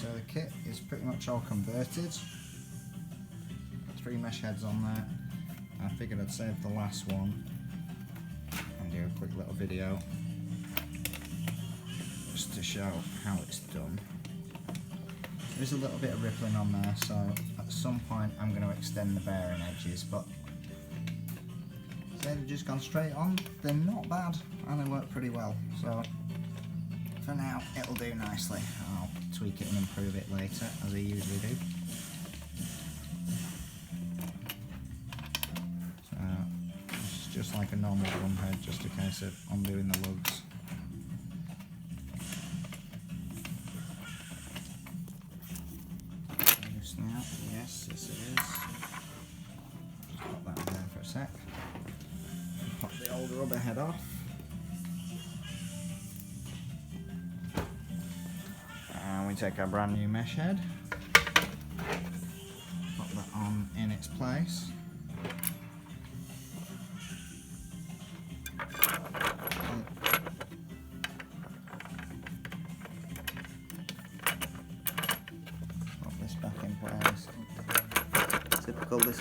So the kit is pretty much all converted. Got 3 mesh heads on there. I figured I'd save the last one and do a quick little video just to show how it's done. There's a little bit of rippling on there, so at some point I'm going to extend the bearing edges, but they've just gone straight on. They're not bad and they work pretty well, so for now it'll do nicely. I'll tweak it and improve it later, as I usually do. So it's just like a normal drum head, just a case of undoing the lugs. Now, yes, it is. Just pop that in there for a sec. Pop the old rubber head off. And we take our brand new mesh head. Pop that on in its place. Back in place. Typical this